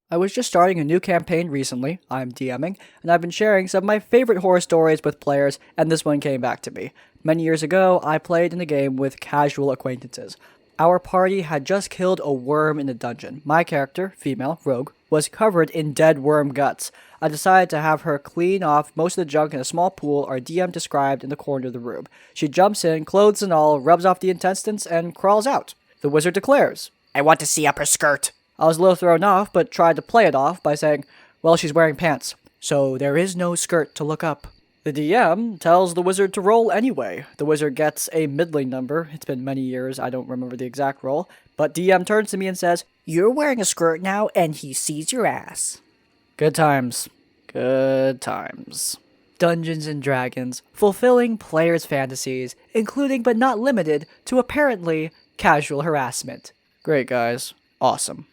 I was just starting a new campaign recently, I'm DMing, and I've been sharing some of my favorite horror stories with players, and this one came back to me. Many years ago, I played in a game with casual acquaintances. Our party had just killed a worm in a dungeon. My character, female, rogue, was covered in dead worm guts. I decided to have her clean off most of the junk in a small pool our DM described in the corner of the room. She jumps in, clothes and all, rubs off the intestines, and crawls out. The wizard declares, I want to see up her skirt. I was a little thrown off, but tried to play it off by saying, well, she's wearing pants, so there is no skirt to look up. The DM tells the wizard to roll anyway. The wizard gets a middling number. It's been many years, I don't remember the exact roll. But DM turns to me and says, You're wearing a skirt now, and he sees your ass. Good times. Good times. Dungeons and Dragons, fulfilling players' fantasies, including but not limited to apparently casual harassment. Great, guys. Awesome.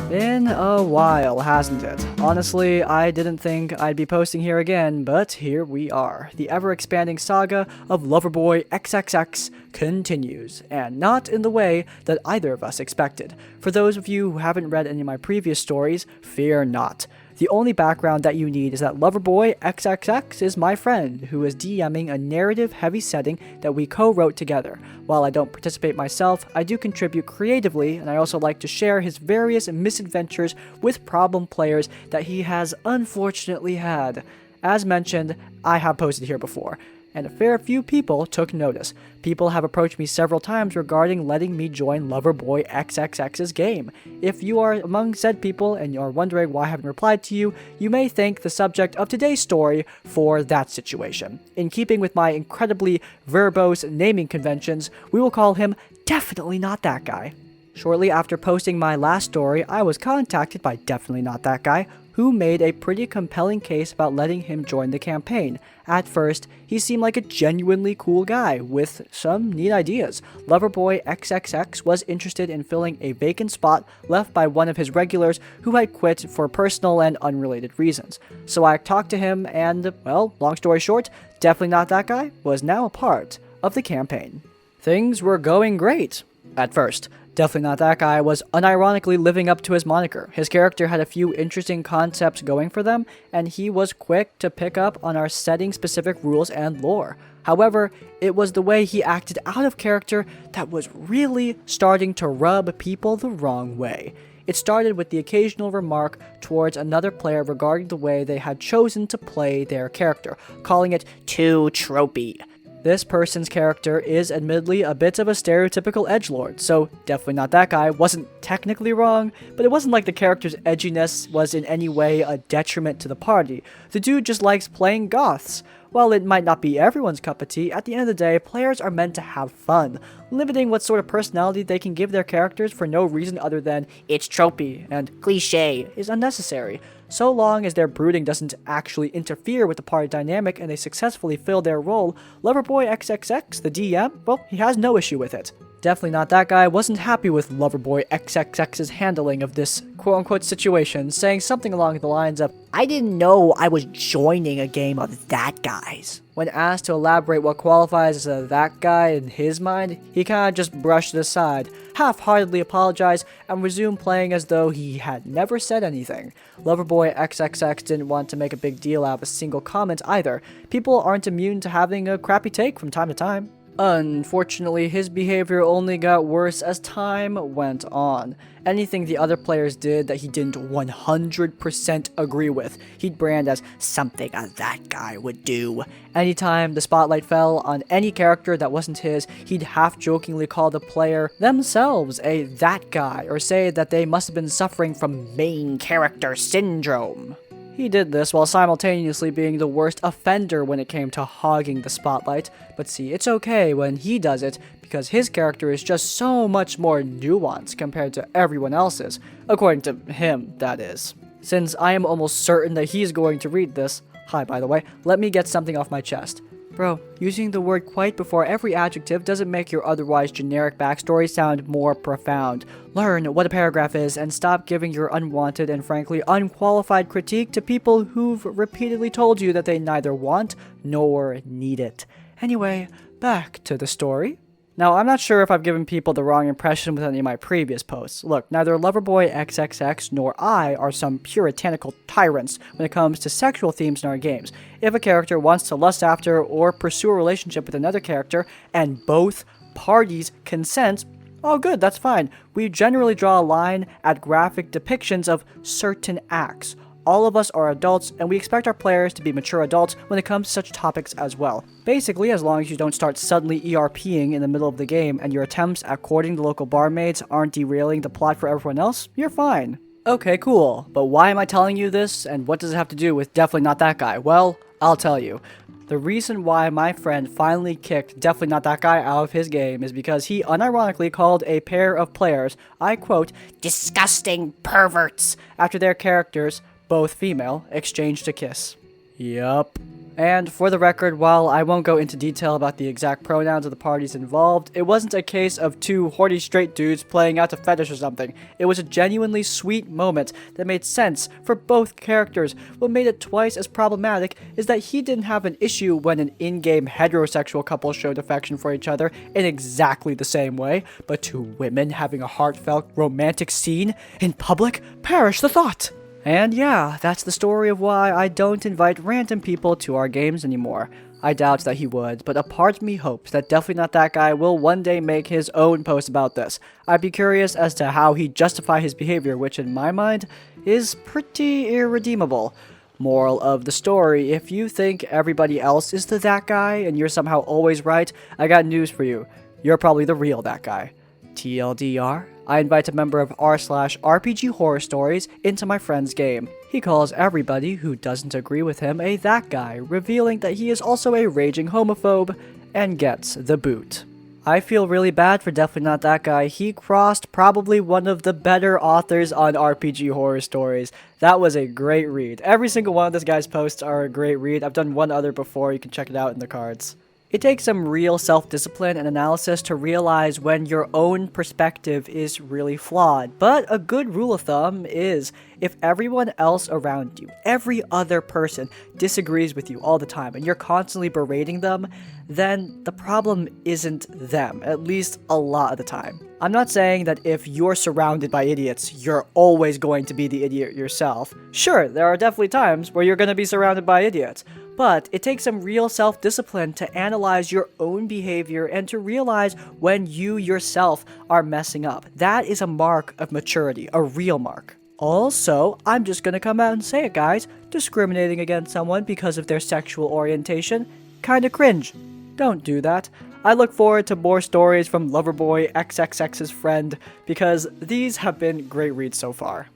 Been a while, hasn't it? Honestly, I didn't think I'd be posting here again, but here we are. The ever-expanding saga of Loverboy XXX continues, and not in the way that either of us expected. For those of you who haven't read any of my previous stories, fear not. The only background that you need is that Loverboy XXX is my friend who is DMing a narrative-heavy setting that we co-wrote together. While I don't participate myself, I do contribute creatively, and I also like to share his various misadventures with problem players that he has unfortunately had. As mentioned, I have posted here before, and a fair few people took notice. People have approached me several times regarding letting me join Loverboy XXX's game. If you are among said people and you are wondering why I haven't replied to you, you may thank the subject of today's story for that situation. In keeping with my incredibly verbose naming conventions, we will call him Definitely Not That Guy. Shortly after posting my last story, I was contacted by Definitely Not That Guy, who made a pretty compelling case about letting him join the campaign. At first, he seemed like a genuinely cool guy with some neat ideas. Loverboy XXX was interested in filling a vacant spot left by one of his regulars who had quit for personal and unrelated reasons. So I talked to him and, well, long story short, Definitely Not That Guy was now a part of the campaign. Things were going great at first. Definitely Not That Guy was unironically living up to his moniker. His character had a few interesting concepts going for them, and he was quick to pick up on our setting-specific rules and lore. However, it was the way he acted out of character that was really starting to rub people the wrong way. It started with the occasional remark towards another player regarding the way they had chosen to play their character, calling it too tropey. This person's character is admittedly a bit of a stereotypical edgelord, so Definitely Not That Guy wasn't technically wrong, but it wasn't like the character's edginess was in any way a detriment to the party. The dude just likes playing goths. While it might not be everyone's cup of tea, at the end of the day, players are meant to have fun. Limiting what sort of personality they can give their characters for no reason other than it's tropey and cliche is unnecessary. So long as their brooding doesn't actually interfere with the party dynamic and they successfully fill their role, Loverboy XXX, the DM, well, he has no issue with it. Definitely Not That Guy wasn't happy with Loverboy XXX's handling of this quote-unquote situation, saying something along the lines of, I didn't know I was joining a game of that guy's. When asked to elaborate what qualifies as a that guy in his mind, he kinda just brushed it aside, half-heartedly apologized, and resumed playing as though he had never said anything. Loverboy XXX didn't want to make a big deal out of a single comment either. People aren't immune to having a crappy take from time to time. Unfortunately, his behavior only got worse as time went on. Anything the other players did that he didn't 100% agree with, he'd brand as something a that guy would do. Anytime the spotlight fell on any character that wasn't his, he'd half-jokingly call the player themselves a that guy, or say that they must have been suffering from main character syndrome. He did this while simultaneously being the worst offender when it came to hogging the spotlight, but see, it's okay when he does it because his character is just so much more nuanced compared to everyone else's, according to him, that is. Since I am almost certain that he's going to read this, hi by the way, let me get something off my chest. Bro, using the word quite before every adjective doesn't make your otherwise generic backstory sound more profound. Learn what a paragraph is and stop giving your unwanted and frankly unqualified critique to people who've repeatedly told you that they neither want nor need it. Anyway, back to the story. Now, I'm not sure if I've given people the wrong impression with any of my previous posts. Look, neither Loverboy XXX nor I are some puritanical tyrants when it comes to sexual themes in our games. If a character wants to lust after or pursue a relationship with another character and both parties consent, oh good, that's fine. We generally draw a line at graphic depictions of certain acts. All of us are adults, and we expect our players to be mature adults when it comes to such topics as well. Basically, as long as you don't start suddenly ERPing in the middle of the game and your attempts at courting the local barmaids aren't derailing the plot for everyone else, you're fine. Okay, cool. But why am I telling you this, and what does it have to do with Definitely Not That Guy? Well, I'll tell you. The reason why my friend finally kicked Definitely Not That Guy out of his game is because he unironically called a pair of players, I quote, Disgusting perverts. after their characters, both female, exchanged a kiss. Yup. And for the record, while I won't go into detail about the exact pronouns of the parties involved, it wasn't a case of two horny straight dudes playing out a fetish or something. It was a genuinely sweet moment that made sense for both characters. What made it twice as problematic is that he didn't have an issue when an in-game heterosexual couple showed affection for each other in exactly the same way, but two women having a heartfelt romantic scene in public? Perish the thought! And yeah, that's the story of why I don't invite random people to our games anymore. I doubt that he would, but a part of me hopes that Definitely Not That Guy will one day make his own post about this. I'd be curious as to how he'd justify his behavior, which in my mind is pretty irredeemable. Moral of the story, if you think everybody else is the that guy and you're somehow always right, I got news for you. You're probably the real that guy. TLDR, I invite a member of r/rpghorrorstories into my friend's game. He calls everybody who doesn't agree with him a that guy, revealing that he is also a raging homophobe, and gets the boot. I feel really bad for Definitely Not That Guy. He crossed probably one of the better authors on RPG Horror Stories. That was a great read. Every single one of this guy's posts are a great read. I've done one other before, you can check it out in the cards. It takes some real self-discipline and analysis to realize when your own perspective is really flawed. But a good rule of thumb is, if everyone else around you, every other person, disagrees with you all the time and you're constantly berating them, then the problem isn't them, at least a lot of the time. I'm not saying that if you're surrounded by idiots, you're always going to be the idiot yourself. Sure, there are definitely times where you're going to be surrounded by idiots. But it takes some real self-discipline to analyze your own behavior and to realize when you yourself are messing up. That is a mark of maturity, a real mark. Also, I'm just gonna come out and say it, guys, discriminating against someone because of their sexual orientation, kinda cringe. Don't do that. I look forward to more stories from Loverboy XXX's friend, because these have been great reads so far.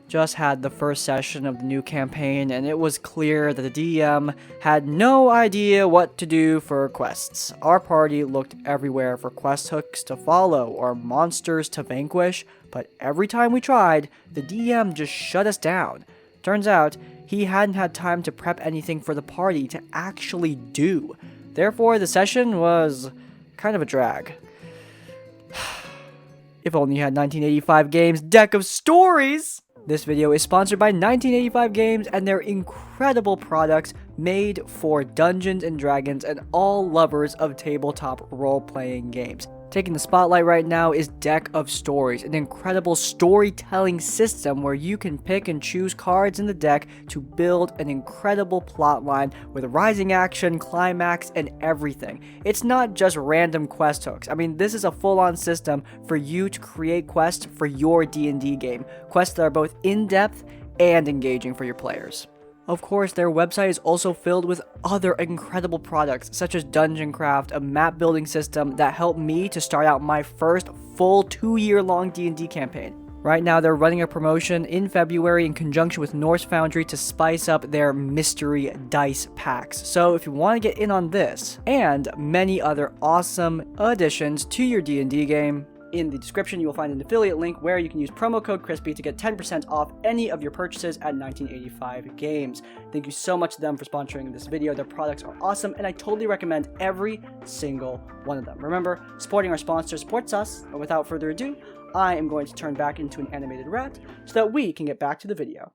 Just had the first session of the new campaign, and it was clear that the DM had no idea what to do for quests. Our party looked everywhere for quest hooks to follow or monsters to vanquish, but every time we tried, the DM just shut us down. Turns out, he hadn't had time to prep anything for the party to actually do. Therefore, the session was kind of a drag. If only you had 1985 Games' deck of stories! This video is sponsored by 1985 Games and their incredible products made for Dungeons & Dragons and all lovers of tabletop role-playing games. Taking the spotlight right now is Deck of Stories, an incredible storytelling system where you can pick and choose cards in the deck to build an incredible plotline with rising action, climax, and everything. It's not just random quest hooks. I mean, this is a full-on system for you to create quests for your D&D game. Quests that are both in-depth and engaging for your players. Of course, their website is also filled with other incredible products, such as Dungeon Craft, a map building system that helped me to start out my first full 2-year-long D&D campaign. Right now, they're running a promotion in February in conjunction with Norse Foundry to spice up their mystery dice packs. So if you want to get in on this, and many other awesome additions to your D&D game, in the description, you will find an affiliate link where you can use promo code Crispy to get 10% off any of your purchases at 1985 Games. Thank you so much to them for sponsoring this video. Their products are awesome, and I totally recommend every single one of them. Remember, supporting our sponsor supports us, and without further ado, I am going to turn back into an animated rat so that we can get back to the video.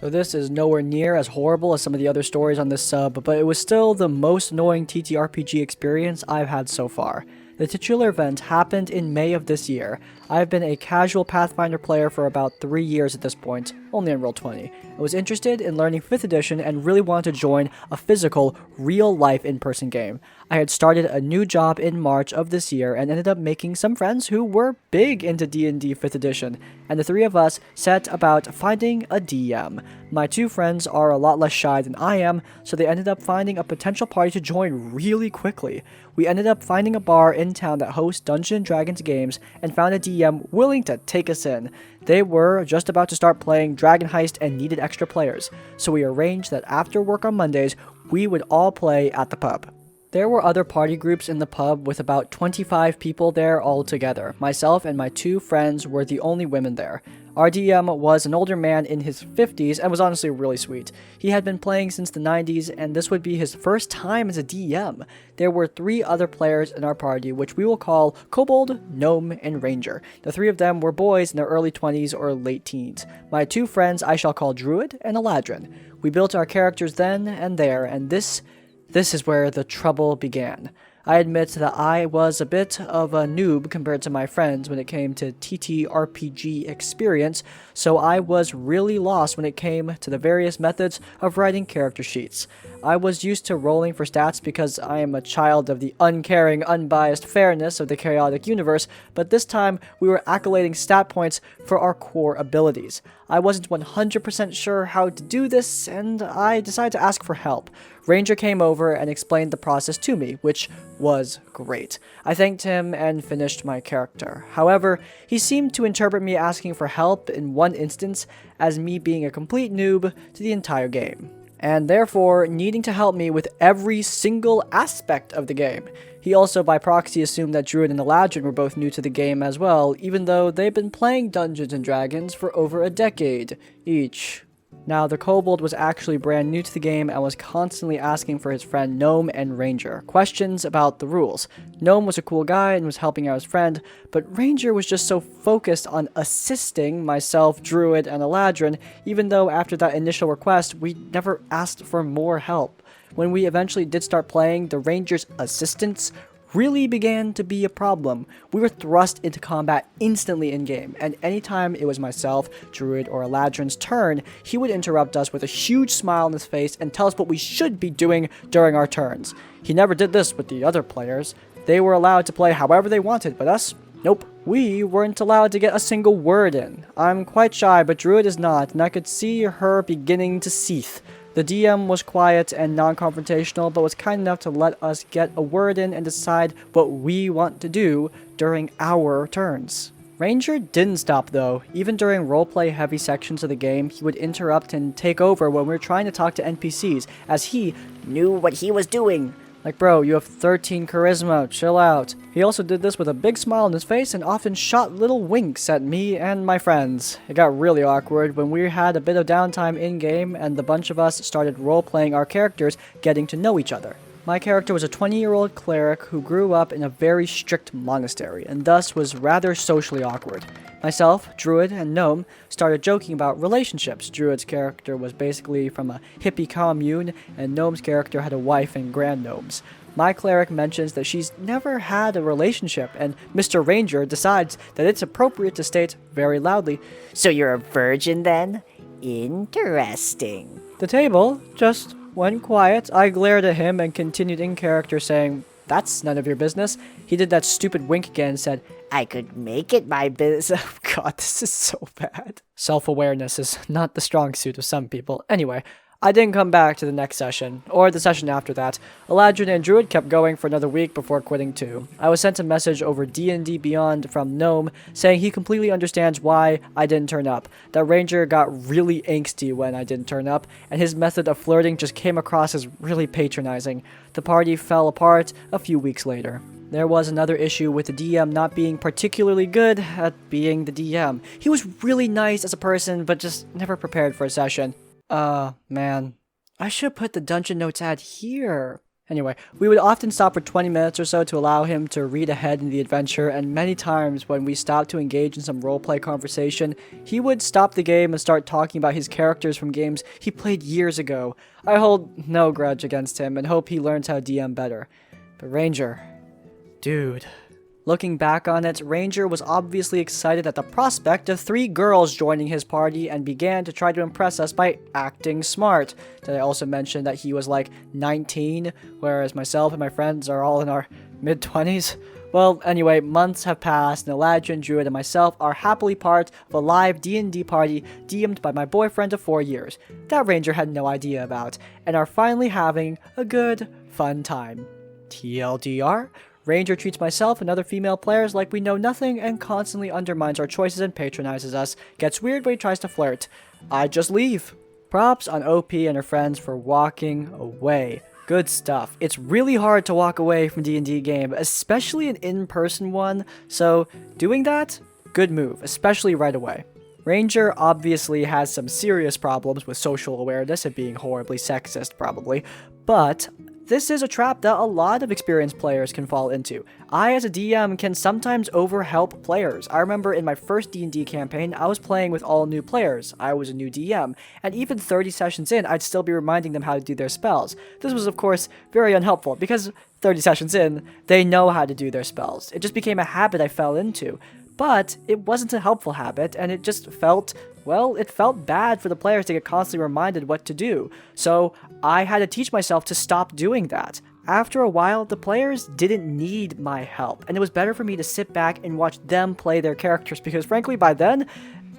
So this is nowhere near as horrible as some of the other stories on this sub, but it was still the most annoying TTRPG experience I've had so far. The titular event happened in May of this year. I've been a casual Pathfinder player for about 3 years at this point, only on Roll20. I was interested in learning 5th edition and really wanted to join a physical, real-life in-person game. I had started a new job in March of this year and ended up making some friends who were big into D&D 5th edition, and the 3 of us set about finding a DM. My 2 friends are a lot less shy than I am, so they ended up finding a potential party to join really quickly. We ended up finding a bar in town that hosts Dungeons & Dragons games and found a DM willing to take us in. They were just about to start playing Dragon Heist and needed extra players, so we arranged that after work on Mondays, we would all play at the pub. There were other party groups in the pub with about 25 people there all together. Myself and my 2 friends were the only women there. Our DM was an older man in his 50s and was honestly really sweet. He had been playing since the 90s and this would be his first time as a DM. There were 3 other players in our party, which we will call Kobold, Gnome, and Ranger. The 3 of them were boys in their early 20s or late teens. My 2 friends I shall call Druid and Eladrin. We built our characters then and there, and this is where the trouble began. I admit that I was a bit of a noob compared to my friends when it came to TTRPG experience, so I was really lost when it came to the various methods of writing character sheets. I was used to rolling for stats because I am a child of the uncaring, unbiased fairness of the chaotic universe, but this time we were accolading stat points for our core abilities. I wasn't 100% sure how to do this, and I decided to ask for help. Ranger came over and explained the process to me, which was great. I thanked him and finished my character. However, he seemed to interpret me asking for help in one instance as me being a complete noob to the entire game, and therefore needing to help me with every single aspect of the game. He also by proxy assumed that Druid and Eladrin were both new to the game as well, even though they've been playing Dungeons & Dragons for over a decade each. Now, the Kobold was actually brand new to the game and was constantly asking for his friend Gnome and Ranger questions about the rules. Gnome was a cool guy and was helping out his friend, but Ranger was just so focused on assisting myself, Druid, and Eladrin, even though after that initial request, we never asked for more help. When we eventually did start playing, the Ranger's assistance really began to be a problem. We were thrust into combat instantly in-game, and anytime it was myself, Druid, or Eladrin's turn, he would interrupt us with a huge smile on his face and tell us what we should be doing during our turns. He never did this with the other players. They were allowed to play however they wanted, but us? Nope. We weren't allowed to get a single word in. I'm quite shy, but Druid is not, and I could see her beginning to seethe. The DM was quiet and non-confrontational, but was kind enough to let us get a word in and decide what we want to do during our turns. Ranger didn't stop though. Even during roleplay heavy sections of the game, he would interrupt and take over when we were trying to talk to NPCs, as he Knew what he was doing. like, bro, you have 13 charisma, chill out. He also did this with a big smile on his face and often shot little winks at me and my friends. It got really awkward when we had a bit of downtime in-game and the bunch of us started role-playing our characters, getting to know each other. My character was a 20-year-old cleric who grew up in a very strict monastery and thus was rather socially awkward. Myself, Druid, and Gnome started joking about relationships. Druid's character was basically from a hippie commune, and Gnome's character had a wife and grandgnomes. My cleric mentions that she's never had a relationship, and Mr. Ranger decides that it's appropriate to state very loudly, So you're a virgin then? Interesting. The table just went quiet. I glared at him and continued in character saying, "That's none of your business." He did that stupid wink again and said, I could make it my business. Oh god, this is so bad. Self-awareness is not the strong suit of some people. Anyway, I didn't come back to the next session, or the session after that. Eladrin and Druid kept going for another week before quitting too. I was sent a message over D&D Beyond from Gnome saying he completely understands why I didn't turn up. That Ranger got really angsty when I didn't turn up, and his method of flirting just came across as really patronizing. The party fell apart a few weeks later. There was another issue with the DM not being particularly good at being the DM. He was really nice as a person, but just never prepared for a session. Man. I should put the dungeon notes ad here. Anyway, we would often stop for 20 minutes or so to allow him to read ahead in the adventure, and many times when we stopped to engage in some roleplay conversation, he would stop the game and start talking about his characters from games he played years ago. I hold no grudge against him and hope he learns how to DM better. But Ranger, dude. Looking back on it, Ranger was obviously excited at the prospect of 3 girls joining his party and began to try to impress us by acting smart. Did I also mention that he was like 19, whereas myself and my friends are all in our mid-20s? Well, anyway, months have passed, and Elijah and Druid and myself are happily part of a live D&D party DM'd by my boyfriend of 4 years, that Ranger had no idea about, and are finally having a good, fun time. TLDR, Ranger treats myself and other female players like we know nothing and constantly undermines our choices and patronizes us. Gets weird when he tries to flirt. I just leave. Props on OP and her friends for walking away. Good stuff. It's really hard to walk away from D&D game, especially an in-person one, so doing that, good move, especially right away. Ranger obviously has some serious problems with social awareness and being horribly sexist, probably, but this is a trap that a lot of experienced players can fall into. I, as a DM, can sometimes overhelp players. I remember in my first D&D campaign, I was playing with all new players. I was a new DM, and even 30 sessions in, I'd still be reminding them how to do their spells. This was, of course, very unhelpful, because 30 sessions in, they know how to do their spells. It just became a habit I fell into. But it wasn't a helpful habit, and it just felt, well, it felt bad for the players to get constantly reminded what to do. So I had to teach myself to stop doing that. After a while, the players didn't need my help, and it was better for me to sit back and watch them play their characters, because frankly, by then,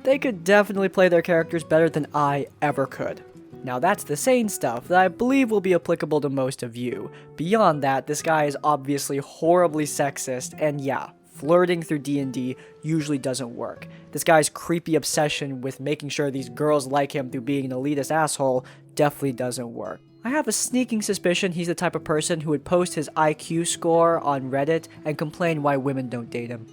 they could definitely play their characters better than I ever could. Now that's the sane stuff that I believe will be applicable to most of you. Beyond that, this guy is obviously horribly sexist, and yeah, flirting through D&D usually doesn't work. This guy's creepy obsession with making sure these girls like him through being an elitist asshole definitely doesn't work. I have a sneaking suspicion he's the type of person who would post his IQ score on Reddit and complain why women don't date him.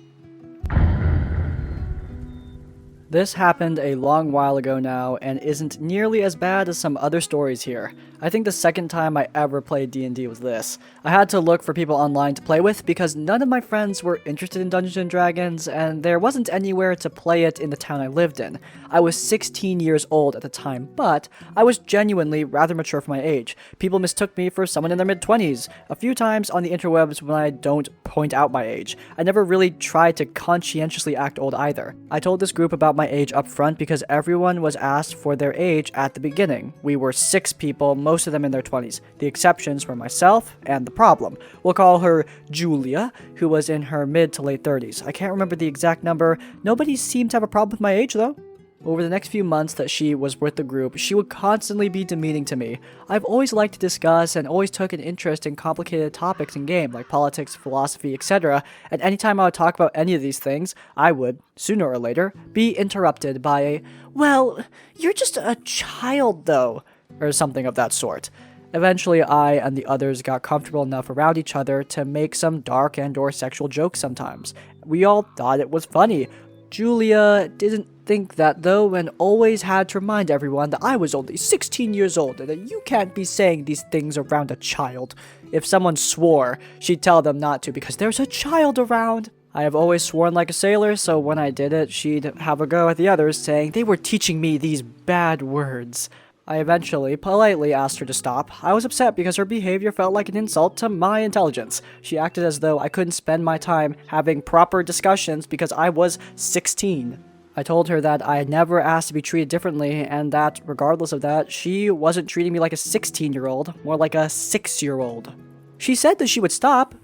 This happened a long while ago now, and isn't nearly as bad as some other stories here. I think the second time I ever played D&D was this. I had to look for people online to play with because none of my friends were interested in Dungeons & Dragons, and there wasn't anywhere to play it in the town I lived in. I was 16 years old at the time, but I was genuinely rather mature for my age. People mistook me for someone in their mid-20s, a few times on the interwebs when I don't point out my age. I never really tried to conscientiously act old either. I told this group about my age up front because everyone was asked for their age at the beginning. We were 6 people, most of them in their 20s. The exceptions were myself and the problem. We'll call her Julia, who was in her mid to late 30s. I can't remember the exact number. Nobody seemed to have a problem with my age though. Over the next few months that she was with the group, she would constantly be demeaning to me. I've always liked to discuss and always took an interest in complicated topics in game, like politics, philosophy, etc., and anytime I would talk about any of these things, I would, sooner or later, be interrupted by a, "Well, you're just a child though," or something of that sort. Eventually, I and the others got comfortable enough around each other to make some dark and/or sexual jokes sometimes. We all thought it was funny. Julia didn't think that though, and always had to remind everyone that I was only 16 years old and that you can't be saying these things around a child. If someone swore, she'd tell them not to because there's a child around. I have always sworn like a sailor, so when I did it, she'd have a go at the others, saying they were teaching me these bad words. I eventually politely asked her to stop. I was upset because her behavior felt like an insult to my intelligence. She acted as though I couldn't spend my time having proper discussions because I was 16. I told her that I had never asked to be treated differently, and that, regardless of that, she wasn't treating me like a 16-year-old, more like a 6-year-old. She said that she would stop,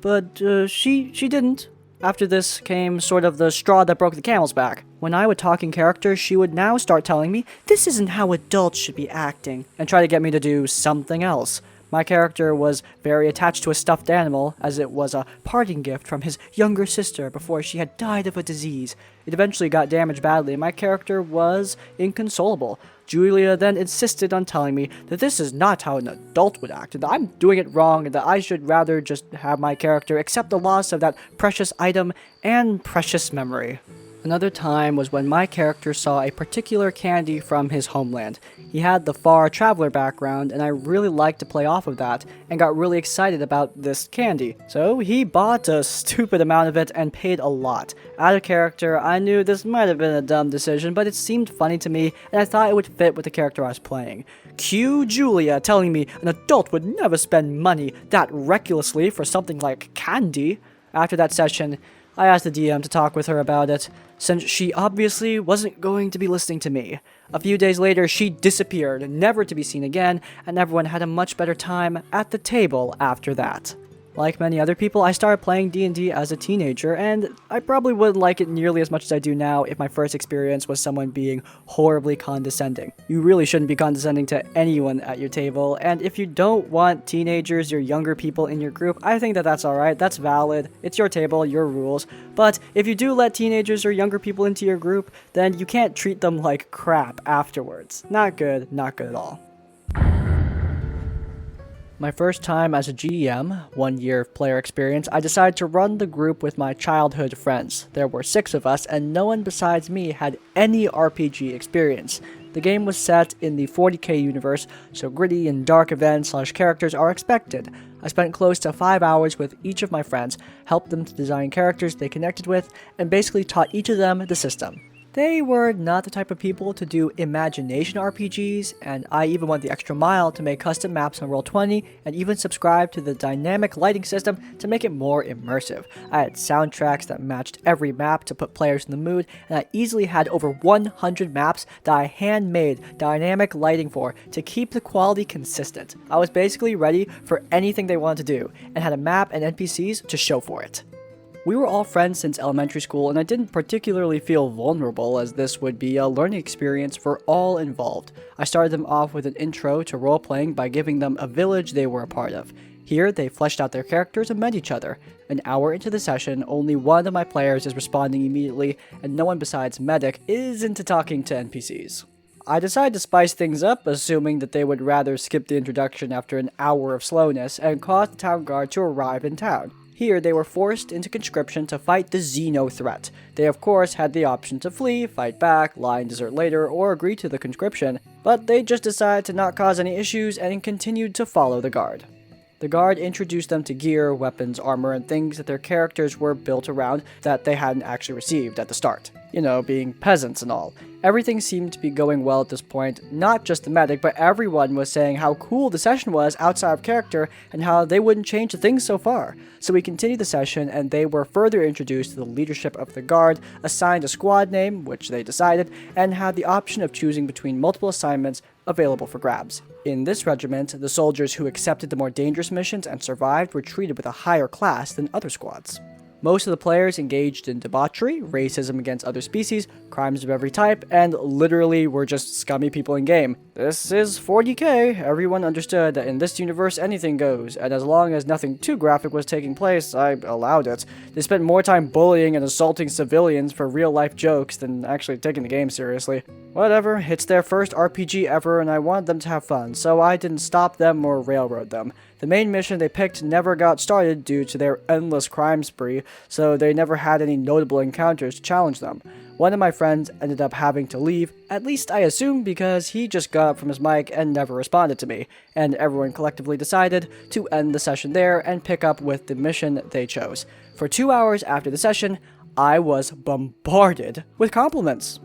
but she didn't. After this came sort of the straw that broke the camel's back. When I would talk in character, she would now start telling me, "This isn't how adults should be acting," and try to get me to do something else. My character was very attached to a stuffed animal, as it was a parting gift from his younger sister before she had died of a disease. It eventually got damaged badly, and my character was inconsolable. Julia then insisted on telling me that this is not how an adult would act, and that I'm doing it wrong, and that I should rather just have my character accept the loss of that precious item and precious memory. Another time was when my character saw a particular candy from his homeland. He had the far traveler background, and I really liked to play off of that, and got really excited about this candy. So he bought a stupid amount of it and paid a lot. Out of character, I knew this might have been a dumb decision, but it seemed funny to me, and I thought it would fit with the character I was playing. Cue Julia telling me an adult would never spend money that recklessly for something like candy. After that session, I asked the DM to talk with her about it, since she obviously wasn't going to be listening to me. A few days later, she disappeared, never to be seen again, and everyone had a much better time at the table after that. Like many other people, I started playing D&D as a teenager, and I probably wouldn't like it nearly as much as I do now if my first experience was someone being horribly condescending. You really shouldn't be condescending to anyone at your table, and if you don't want teenagers or younger people in your group, I think that that's alright, that's valid, it's your table, your rules, but if you do let teenagers or younger people into your group, then you can't treat them like crap afterwards. Not good at all. My first time as a GM, 1 year of player experience, I decided to run the group with my childhood friends. There were 6 of us, and no one besides me had any RPG experience. The game was set in the 40k universe, so gritty and dark events / characters are expected. I spent close to 5 hours with each of my friends, helped them to design characters they connected with, and basically taught each of them the system. They were not the type of people to do imagination RPGs, and I even went the extra mile to make custom maps on Roll20 and even subscribe to the dynamic lighting system to make it more immersive. I had soundtracks that matched every map to put players in the mood, and I easily had over 100 maps that I handmade dynamic lighting for to keep the quality consistent. I was basically ready for anything they wanted to do, and had a map and NPCs to show for it. We were all friends since elementary school, and I didn't particularly feel vulnerable, as this would be a learning experience for all involved. I started them off with an intro to role-playing by giving them a village they were a part of. Here, they fleshed out their characters and met each other. An hour into the session, only one of my players is responding immediately, and no one besides Medic is into talking to NPCs. I decided to spice things up, assuming that they would rather skip the introduction after an hour of slowness, and cause the town guard to arrive in town. Here, they were forced into conscription to fight the Xeno threat. They of course had the option to flee, fight back, lie and desert later, or agree to the conscription, but they just decided to not cause any issues and continued to follow the guard. The guard introduced them to gear, weapons, armor, and things that their characters were built around that they hadn't actually received at the start. You know, being peasants and all. Everything seemed to be going well at this point. Not just the medic, but everyone was saying how cool the session was outside of character and how they wouldn't change the things so far. So we continued the session, and they were further introduced to the leadership of the guard, assigned a squad name, which they decided, and had the option of choosing between multiple assignments available for grabs. In this regiment, the soldiers who accepted the more dangerous missions and survived were treated with a higher class than other squads. Most of the players engaged in debauchery, racism against other species, crimes of every type, and literally were just scummy people in game. This is 40k, everyone understood that in this universe anything goes, and as long as nothing too graphic was taking place, I allowed it. They spent more time bullying and assaulting civilians for real-life jokes than actually taking the game seriously. Whatever, it's their first RPG ever and I wanted them to have fun, so I didn't stop them or railroad them. The main mission they picked never got started due to their endless crime spree, so they never had any notable encounters to challenge them. One of my friends ended up having to leave, at least I assume because he just got up from his mic and never responded to me, and everyone collectively decided to end the session there and pick up with the mission they chose. For 2 hours after the session, I was bombarded with compliments.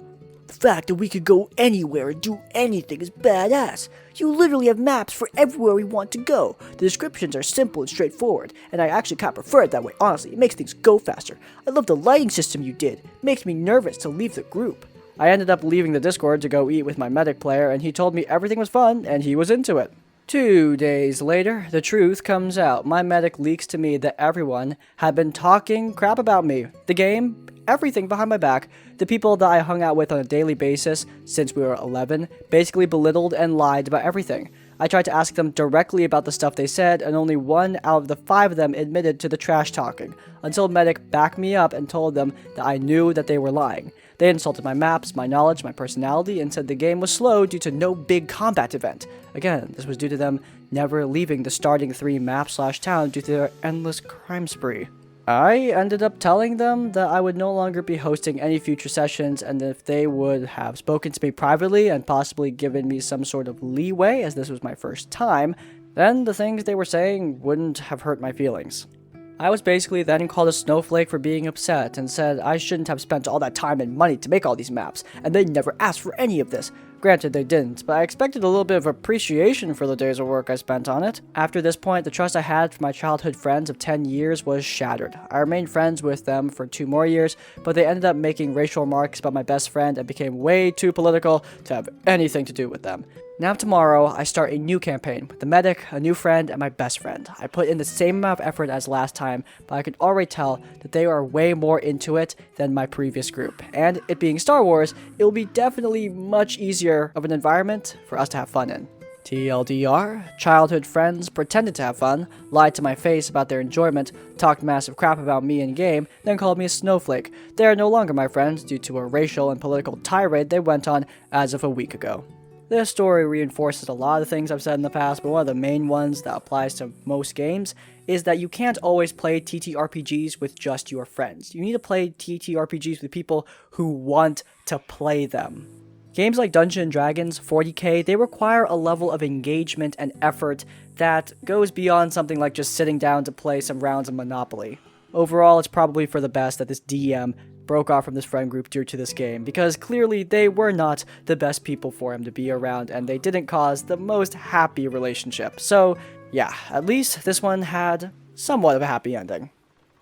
The fact that we could go anywhere and do anything is badass. You literally have maps for everywhere we want to go. The descriptions are simple and straightforward, and I actually kind of prefer it that way, honestly. It makes things go faster. I love the lighting system you did. It makes me nervous to leave the group. I ended up leaving the Discord to go eat with my medic player, and he told me everything was fun, and he was into it. 2 days later, the truth comes out. My medic leaks to me that everyone had been talking crap about me. The game, everything behind my back. The people that I hung out with on a daily basis since we were 11 basically belittled and lied about everything. I tried to ask them directly about the stuff they said, and only 1 out of the 5 of them admitted to the trash talking, until Medic backed me up and told them that I knew that they were lying. They insulted my maps, my knowledge, my personality, and said the game was slow due to no big combat event. Again, this was due to them never leaving the starting 3 map/town due to their endless crime spree. I ended up telling them that I would no longer be hosting any future sessions, and if they would have spoken to me privately and possibly given me some sort of leeway, as this was my first time, then the things they were saying wouldn't have hurt my feelings. I was basically then called a snowflake for being upset and said I shouldn't have spent all that time and money to make all these maps, and they never asked for any of this. Granted, they didn't, but I expected a little bit of appreciation for the days of work I spent on it. After this point, the trust I had for my childhood friends of 10 years was shattered. I remained friends with them for 2 more years, but they ended up making racial remarks about my best friend and became way too political to have anything to do with them. Now tomorrow, I start a new campaign with the medic, a new friend, and my best friend. I put in the same amount of effort as last time, but I could already tell that they are way more into it than my previous group. And it being Star Wars, it will be definitely much easier of an environment for us to have fun in. TLDR, childhood friends pretended to have fun, lied to my face about their enjoyment, talked massive crap about me in game, then called me a snowflake. They are no longer my friends due to a racial and political tirade they went on as of a week ago. This story reinforces a lot of things I've said in the past, but one of the main ones that applies to most games is that you can't always play TTRPGs with just your friends. You need to play TTRPGs with people who want to play them. Games like Dungeons & Dragons, 40k, they require a level of engagement and effort that goes beyond something like just sitting down to play some rounds of Monopoly. Overall, it's probably for the best that this DM broke off from this friend group due to this game, because clearly they were not the best people for him to be around, and they didn't cause the most happy relationship. So, yeah, at least this one had somewhat of a happy ending.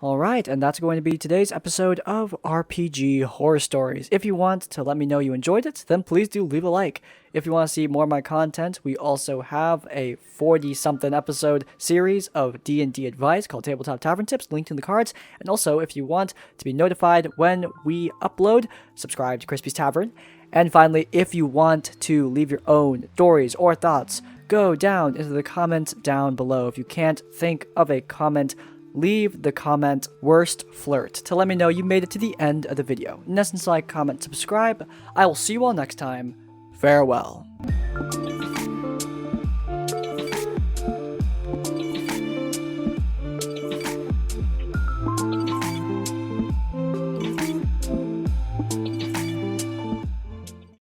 Alright, and that's going to be today's episode of RPG Horror Stories. If you want to let me know you enjoyed it, then please do leave a like. If you want to see more of my content, we also have a 40-something episode series of D&D advice called Tabletop Tavern Tips, linked in the cards. And also, if you want to be notified when we upload, subscribe to Crispy's Tavern. And finally, if you want to leave your own stories or thoughts, go down into the comments down below. If you can't think of a comment, leave the comment worst flirt to let me know you made it to the end of the video. In essence, like, comment, subscribe. I will see you all next time. Farewell.